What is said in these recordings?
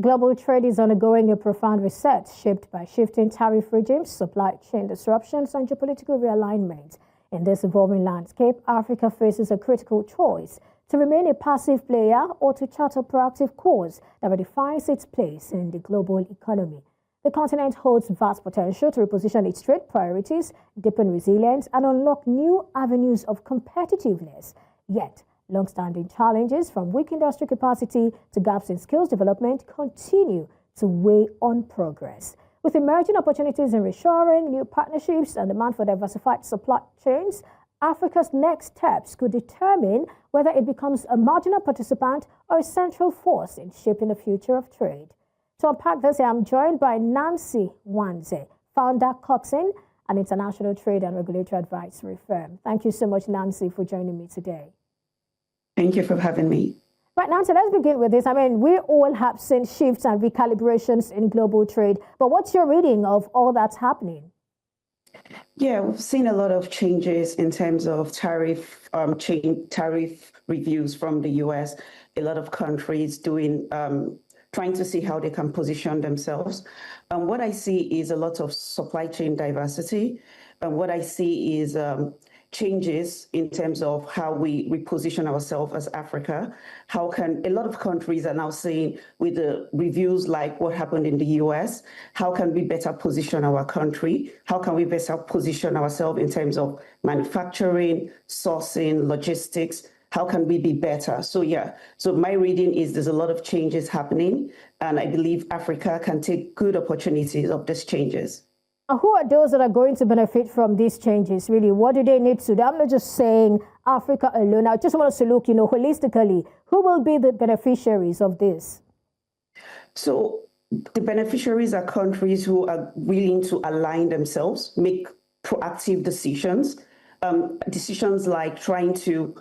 Global trade is undergoing a profound reset shaped by shifting tariff regimes, supply chain disruptions, and geopolitical realignment. In this evolving landscape, Africa faces a critical choice: to remain a passive player or to chart a proactive course that redefines its place in the global economy. The continent holds vast potential to reposition its trade priorities, deepen resilience, and unlock new avenues of competitiveness. Yet, long-standing challenges from weak industry capacity to gaps in skills development continue to weigh on progress. With emerging opportunities in reshoring, new partnerships, and demand for diversified supply chains, Africa's next steps could determine whether it becomes a marginal participant or a central force in shaping the future of trade. To unpack this, I'm joined by Nwanze, founder Corxen, an international trade and regulatory advisory firm. Thank you so much, Nancy, for joining me today. Thank you for having me. Right, Nancy, let's begin with this. I mean, we all have seen shifts and recalibrations in global trade, but what's your reading of all that's happening? Yeah, we've seen a lot of changes in terms of tariff reviews from the US. A lot of countries doing trying to see how they can position themselves. What I see is a lot of supply chain diversity. What I see is changes in terms of how we reposition ourselves as Africa. How can a lot of countries are now saying, with the reviews like what happened in the US, how can we better position our country? How can we better position ourselves in terms of manufacturing, sourcing, logistics? How can we be better? So my reading is there's a lot of changes happening, and I believe Africa can take good opportunities of these changes. Who are those that are going to benefit from these changes, really? What do they need to do? I'm not just saying Africa alone. I just want us to look, holistically. Who will be the beneficiaries of this? So the beneficiaries are countries who are willing to align themselves, make proactive decisions, decisions like trying to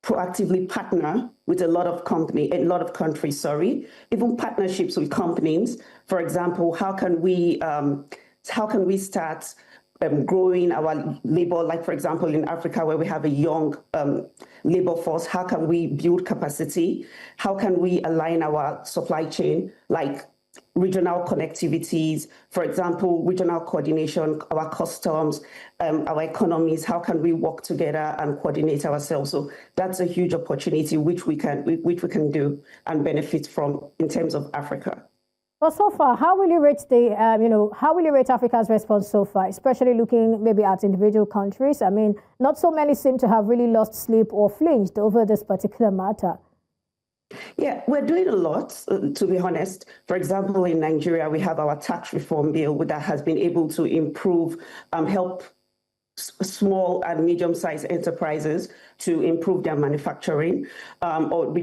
proactively partner with a lot of countries, even partnerships with companies. For example, how can we start growing our labor, like, for example, in Africa, where we have a young labor force? How can we build capacity? How can we align our supply chain, like regional connectivities, for example, regional coordination, our customs, our economies? How can we work together and coordinate ourselves? So that's a huge opportunity which we can do and benefit from in terms of Africa. Well, so far, how will you rate how will you rate Africa's response so far, especially looking maybe at individual countries? I mean, not so many seem to have really lost sleep or flinched over this particular matter. Yeah, we're doing a lot, to be honest. For example, in Nigeria, we have our tax reform bill that has been able to improve, help small and medium-sized enterprises to improve their manufacturing or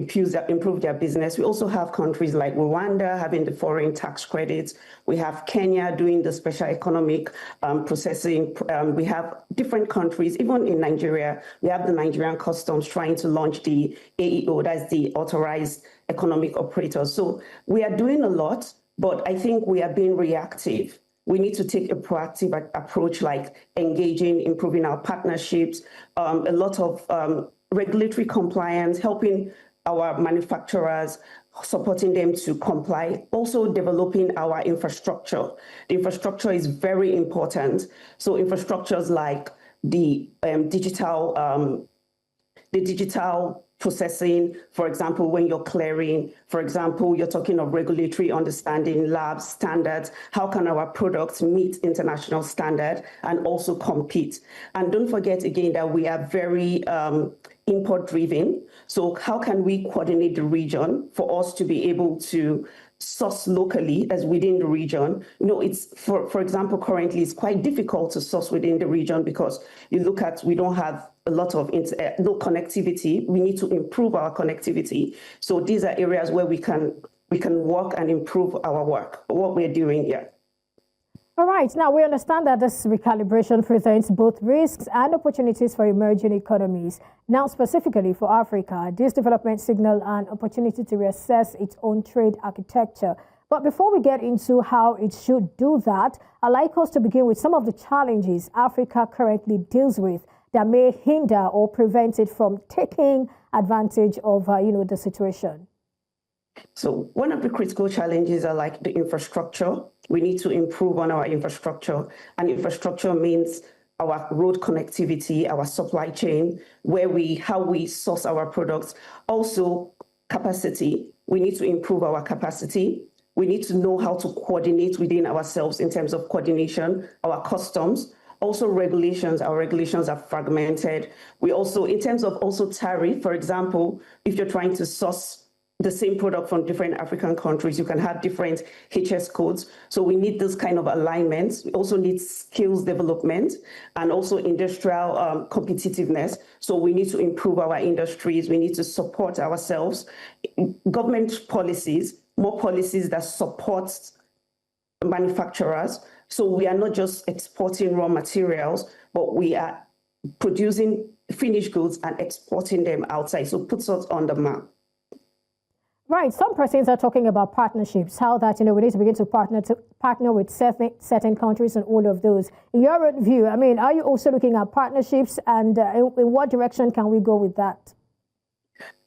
improve their business. We also have countries like Rwanda having the foreign tax credits. We have Kenya doing the special economic processing. We have different countries, even in Nigeria. We have the Nigerian customs trying to launch the AEO, that's the authorized economic operators. So we are doing a lot, but I think we are being reactive. We need to take a proactive approach, like engaging, improving our partnerships, a lot of regulatory compliance, helping our manufacturers, supporting them to comply, also developing our infrastructure. The infrastructure is very important. So infrastructures like the digital processing, for example, when you're clearing, for example, you're talking of regulatory understanding, labs, standards. How can our products meet international standard and also compete? And don't forget again that we are very import driven. So how can we coordinate the region for us to be able to source locally as within the region? It's for example, currently it's quite difficult to source within the region because we don't have a lot of no connectivity. We need to improve our connectivity. So these are areas where we can work and improve our work, what we're doing here. All right. Now, we understand that this recalibration presents both risks and opportunities for emerging economies. Now, specifically for Africa, this development signal an opportunity to reassess its own trade architecture. But before we get into how it should do that, I'd like us to begin with some of the challenges Africa currently deals with that may hinder or prevent it from taking advantage of, the situation. So one of the critical challenges are like the infrastructure. We need to improve on our infrastructure. And infrastructure means our road connectivity, our supply chain, how we source our products. Also, capacity. We need to improve our capacity. We need to know how to coordinate within ourselves in terms of coordination, our customs. Also regulations, our regulations are fragmented. We also, in terms of also tariff, for example, if you're trying to source the same product from different African countries, you can have different HS codes. So we need this kind of alignment. We also need skills development and also industrial competitiveness. So we need to improve our industries. We need to support ourselves. Government policies, more policies that support manufacturers. So we are not just exporting raw materials, but we are producing finished goods and exporting them outside. So it puts us on the map. Right. Some persons are talking about partnerships, how that, we need to begin to partner with certain countries and all of those. In your view, I mean, are you also looking at partnerships, and in what direction can we go with that?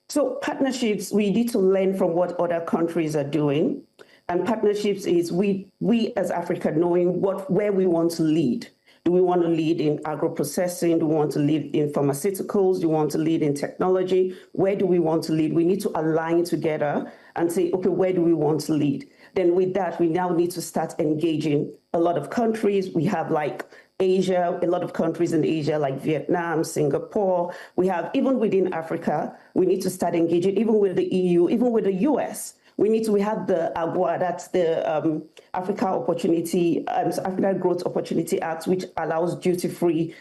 So partnerships, we need to learn from what other countries are doing. And partnerships is we as Africa knowing where we want to lead. Do we want to lead in agro-processing? Do we want to lead in pharmaceuticals? Do we want to lead in technology? Where do we want to lead? We need to align together and say, okay, where do we want to lead? Then with that, we now need to start engaging a lot of countries. We have like Asia, a lot of countries in Asia like Vietnam, Singapore. We have, even within Africa, we need to start engaging, even with the EU, even with the US. We have the AGOA, that's the Africa Growth Opportunity Act, which allows duty-free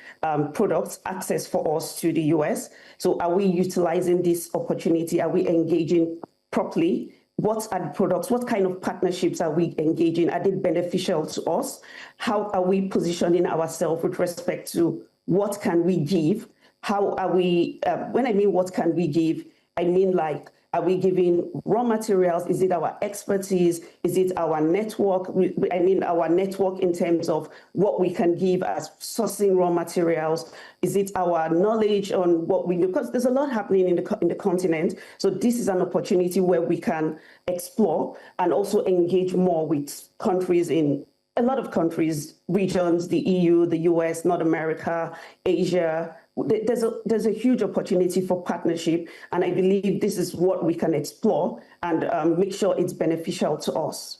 products access for us to the US. So are we utilizing this opportunity? Are we engaging properly? What are the products? What kind of partnerships are we engaging? Are they beneficial to us? How are we positioning ourselves with respect to what can we give? How are we, when I mean what can we give, I mean like, are we giving raw materials? Is it our expertise? Is it our network? I mean, our network in terms of what we can give as sourcing raw materials. Is it our knowledge on what we do? Because there's a lot happening in the continent. So this is an opportunity where we can explore and also engage more with countries in a lot of countries, regions, the EU, the US, North America, Asia. There's a huge opportunity for partnership, and I believe this is what we can explore and make sure it's beneficial to us.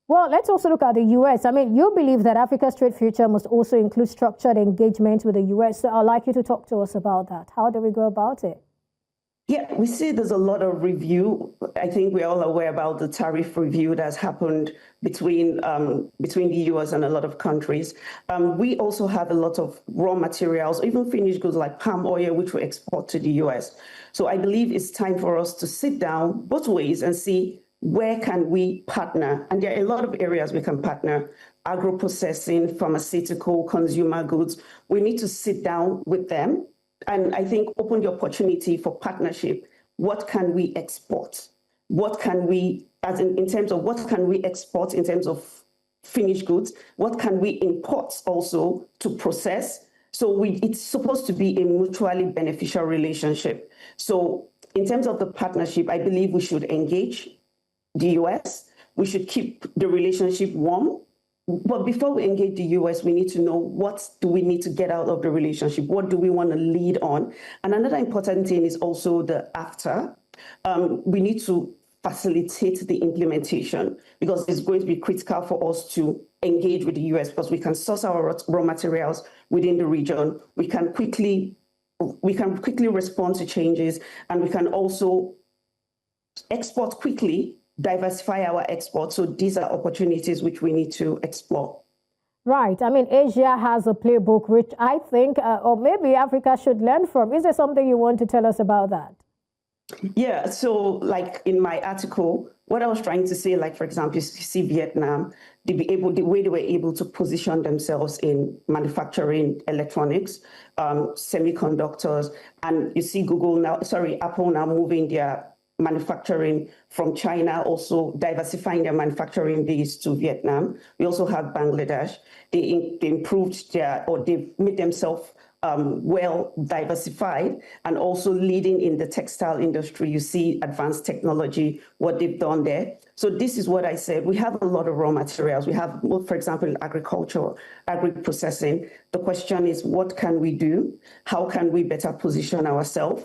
Well, let's also look at the U.S. I mean, you believe that Africa's trade future must also include structured engagement with the U.S. So I'd like you to talk to us about that. How do we go about it? Yeah, we see there's a lot of review. I think we're all aware about the tariff review that's happened between the US and a lot of countries. We also have a lot of raw materials, even finished goods like palm oil, which we export to the US. So I believe it's time for us to sit down both ways and see where can we partner. And there are a lot of areas we can partner. Agro-processing, pharmaceutical, consumer goods. We need to sit down with them and I think open the opportunity for partnership. What can we export? What can we, in terms of what can we export in terms of finished goods? What can we import also to process? So it's supposed to be a mutually beneficial relationship. So in terms of the partnership, I believe we should engage the US. We should keep the relationship warm. But before we engage the US, we need to know what do we need to get out of the relationship? What do we want to lead on? And another important thing is also the after. We need to facilitate the implementation because it's going to be critical for us to engage with the US because we can source our raw materials within the region. We can quickly respond to changes, and we can also export quickly, diversify our exports. So these are opportunities which we need to explore. Right. I mean, Asia has a playbook which I think, or maybe Africa should learn from. Is there something you want to tell us about that? Yeah. So like in my article, what I was trying to say, like, for example, you see Vietnam, the way they were able to position themselves in manufacturing electronics, semiconductors, and you see Apple now moving their manufacturing from China, also diversifying their manufacturing base to Vietnam. We also have Bangladesh. They improved they've made themselves well diversified and also leading in the textile industry. You see advanced technology, what they've done there. So this is what I said. We have a lot of raw materials. We have, for example, in agriculture, agri-processing. The question is, what can we do? How can we better position ourselves?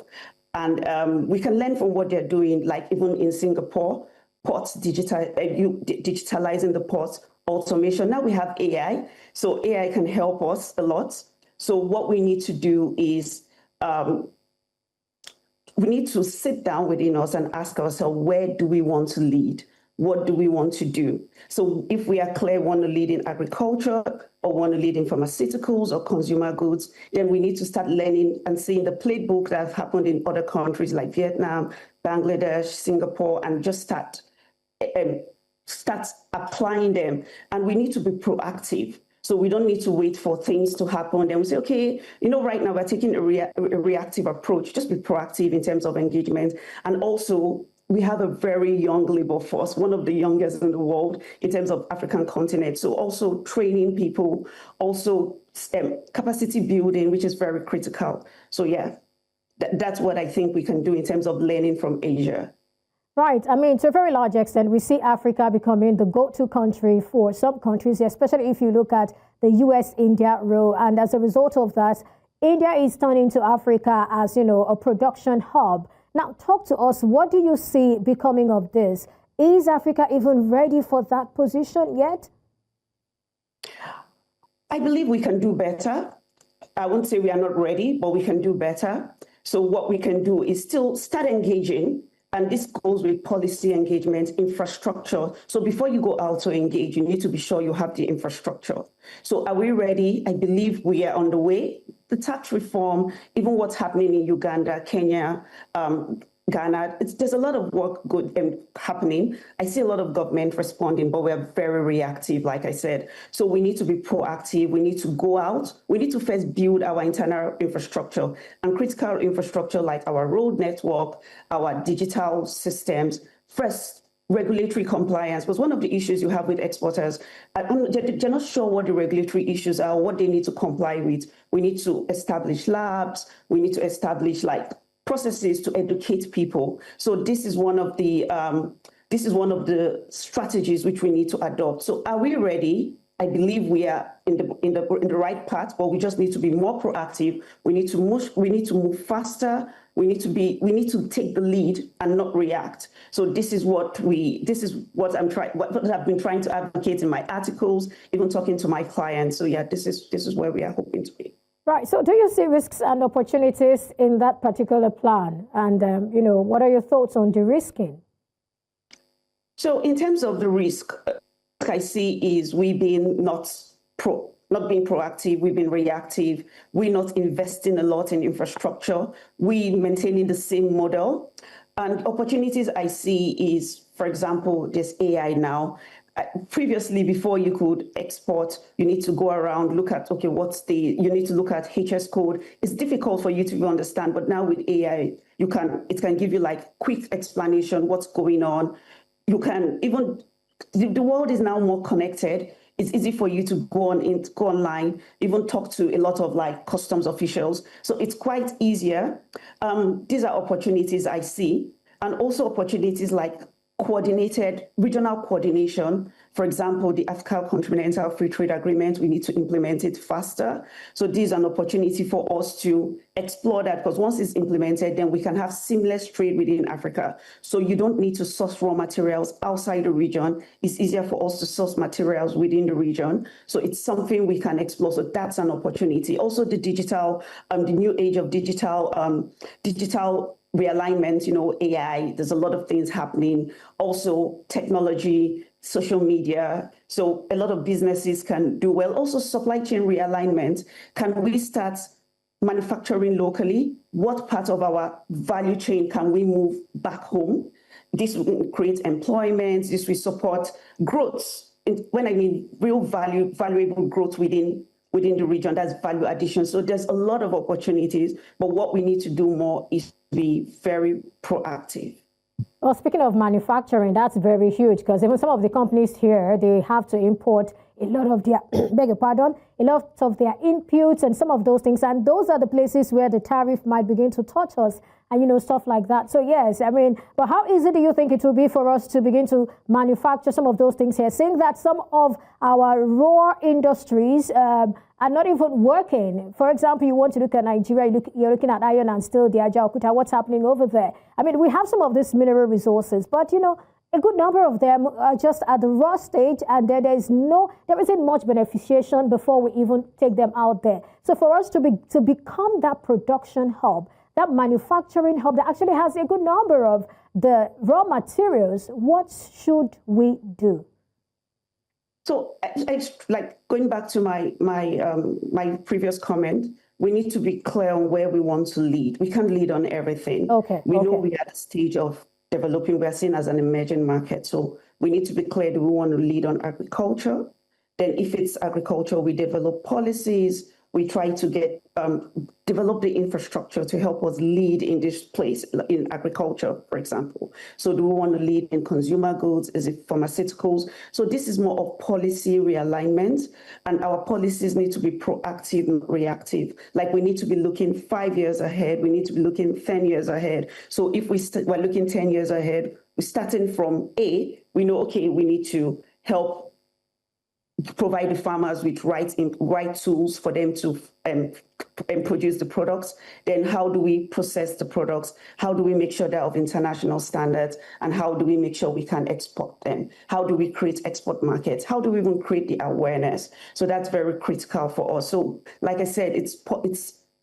And we can learn from what they're doing, like even in Singapore, ports, digitalizing the ports, automation. Now we have AI, so AI can help us a lot. So what we need to do is we need to sit down within us and ask ourselves, where do we want to lead? What do we want to do? So if we are clear, want to lead in agriculture or want to lead in pharmaceuticals or consumer goods, then we need to start learning and seeing the playbook that have happened in other countries like Vietnam, Bangladesh, Singapore, and just start applying them. And we need to be proactive. So we don't need to wait for things to happen. Then we say, okay, right now we're taking a reactive approach. Just be proactive in terms of engagement. And also, we have a very young labor force, one of the youngest in the world in terms of African continent. So also training people, also capacity building, which is very critical. So yeah, that's what I think we can do in terms of learning from Asia. Right. I mean, to a very large extent, we see Africa becoming the go-to country for some countries, especially if you look at the US-India role. And as a result of that, India is turning to Africa as, a production hub. Now, talk to us. What do you see becoming of this? Is Africa even ready for that position yet? I believe we can do better. I won't say we are not ready, but we can do better. So what we can do is still start engaging. And this goes with policy engagement, infrastructure. So before you go out to engage, you need to be sure you have the infrastructure. So are we ready? I believe we are on the way. The tax reform, even what's happening in Uganda, Kenya, Ghana, there's a lot of work happening. I see a lot of government responding, but we're very reactive, like I said. So we need to be proactive. We need to go out. We need to first build our internal infrastructure and critical infrastructure like our road network, our digital systems. First, regulatory compliance was one of the issues you have with exporters. They're not sure what the regulatory issues are, what they need to comply with. We need to establish labs. We need to establish processes to educate people. So this is one of the strategies which we need to adopt. So are we ready? I believe we are in the right path, but we just need to be more proactive. We need to move faster. We need to take the lead and not react. So this is what I've been trying to advocate in my articles, even talking to my clients. So yeah, this is where we are hoping to be. Right. So do you see risks and opportunities in that particular plan? And, what are your thoughts on de-risking? So in terms of the risk, what I see is we've been not being proactive, we've been reactive, we're not investing a lot in infrastructure, we maintaining the same model. And opportunities I see is, for example, there's AI now. Previously, before you could export, you need to go around, look at, okay, you need to look at HS code. It's difficult for you to understand, but now with AI, it can give you quick explanation, what's going on. You can even, the world is now more connected. It's easy for you to go online, even talk to a lot of customs officials. So it's quite easier. These are opportunities I see, and also opportunities like coordinated regional coordination. For example, the African Continental Free Trade Agreement, we need to implement it faster. So this is an opportunity for us to explore that, because once it's implemented, then we can have seamless trade within Africa. So you don't need to source raw materials outside the region. It's easier for us to source materials within the region. So it's something we can explore. So that's an opportunity. Also the digital, the new age of digital realignment, AI, there's a lot of things happening. Also technology, social media. So a lot of businesses can do well. Also supply chain realignment. Can we start manufacturing locally? What part of our value chain can we move back home? This will create employment. This will support growth. When I mean real valuable growth within the region, that's value addition. So there's a lot of opportunities, but what we need to do more is be very proactive. Well, speaking of manufacturing, that's very huge because even some of the companies here, they have to import a lot of their, beg your pardon, a lot of their inputs and some of those things. And those are the places where the tariff might begin to touch us and, stuff like that. So, yes, I mean, but how easy do you think it will be for us to begin to manufacture some of those things here? Seeing that some of our raw industries are not even working. For example, you want to look at Nigeria, you're looking at iron and steel, the Ajaokuta, what's happening over there? I mean, we have some of these mineral resources, but, a good number of them are just at the raw stage, and there isn't much beneficiation before we even take them out there. So for us to become that production hub, that manufacturing hub that actually has a good number of the raw materials, what should we do? So, like going back to my previous comment, we need to be clear on where we want to lead. We can't lead on everything. Okay. We know we are at the stage of developing. We are seen as an emerging market. So we need to be clear, do we want to lead on agriculture? Then if it's agriculture, we develop policies. We try to develop the infrastructure to help us lead in this place, in agriculture, for example. So do we want to lead in consumer goods? Is it pharmaceuticals? So this is more of policy realignment, and our policies need to be proactive and reactive. Like we need to be looking 5 years ahead. We need to be looking 10 years ahead. So if we're looking 10 years ahead, we're starting from A, we know, okay, we need to help provide the farmers with right tools for them to produce the products. Then how do we process the products? How do we make sure they're of international standards? And how do we make sure we can export them? How do we create export markets? How do we even create the awareness? So that's very critical for us. So like I said, it's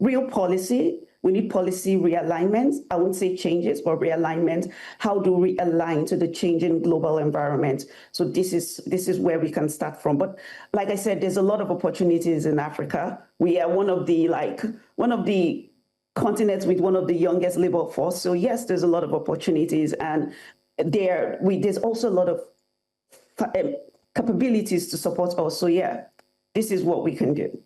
real policy. We need policy realignment. I won't say changes, but realignment. How do we align to the changing global environment? So this is where we can start from. But like I said, there's a lot of opportunities in Africa. We are one of the continents with one of the youngest labor force. So yes, there's a lot of opportunities, and there's also a lot of capabilities to support us. So yeah, this is what we can do.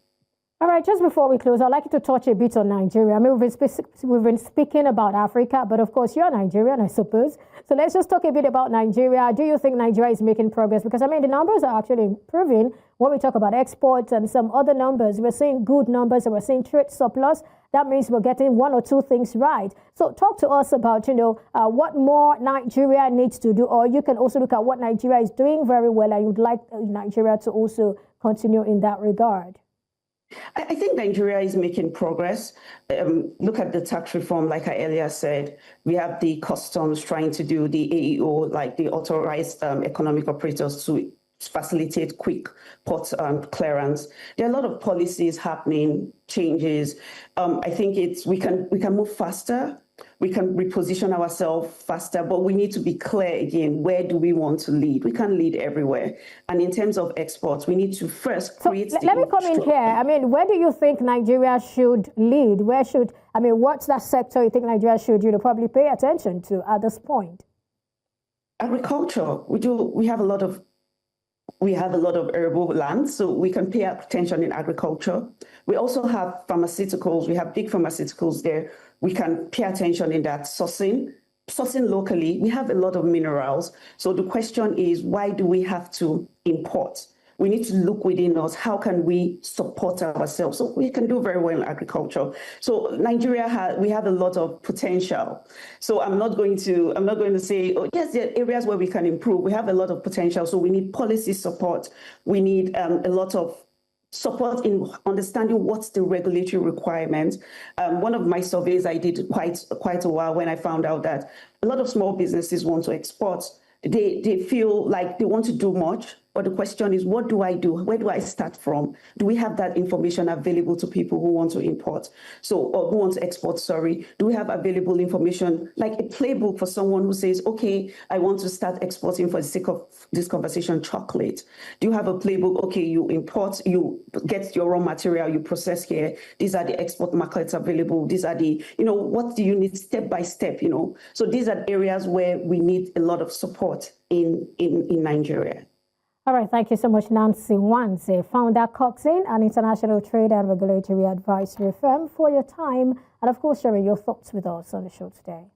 All right, just before we close, I'd like you to touch a bit on Nigeria. I mean, we've been speaking about Africa, but of course, you're Nigerian, I suppose. So let's just talk a bit about Nigeria. Do you think Nigeria is making progress? Because, I mean, the numbers are actually improving. When we talk about exports and some other numbers, we're seeing good numbers and we're seeing trade surplus. That means we're getting one or two things right. So talk to us about, what more Nigeria needs to do, or you can also look at what Nigeria is doing very well and you'd like Nigeria to also continue in that regard. I think Nigeria is making progress. Look at the tax reform, like I earlier said. We have the customs trying to do the AEO, like the authorized economic operators, to facilitate quick port clearance. There are a lot of policies happening, changes. I think we can move faster. We can reposition ourselves faster, but we need to be clear again, where do we want to lead? We can't lead everywhere. And in terms of exports, we need to first create let me come in here. I mean, where do you think Nigeria should lead? What's that sector you think Nigeria should, probably pay attention to at this point? Agriculture. We have a lot of arable land, so we can pay attention in agriculture. We also have pharmaceuticals. We have big pharmaceuticals there. We can pay attention in that sourcing locally. We have a lot of minerals. So the question is, why do we have to import? We need to look within us. How can we support ourselves? So we can do very well in agriculture. So Nigeria we have a lot of potential. So I'm not going to say, oh yes, there are areas where we can improve. We have a lot of potential. So we need policy support. We need a lot of support in understanding what's the regulatory requirement. One of my surveys I did quite a while when I found out that a lot of small businesses want to export. They feel like they want to do much, but the question is, what do I do? Where do I start from? Do we have that information available to people who want to import? Or who want to export, sorry. Do we have available information, like a playbook for someone who says, okay, I want to start exporting for the sake of this conversation, chocolate. Do you have a playbook? Okay, you import, you get your raw material, you process here. These are the export markets available. These are the, what do you need step by step, So these are areas where we need a lot of support in Nigeria. All right, thank you so much, Nancy Nwanze, founder Corxen, an international trade and regulatory advisory firm, for your time and, of course, sharing your thoughts with us on the show today.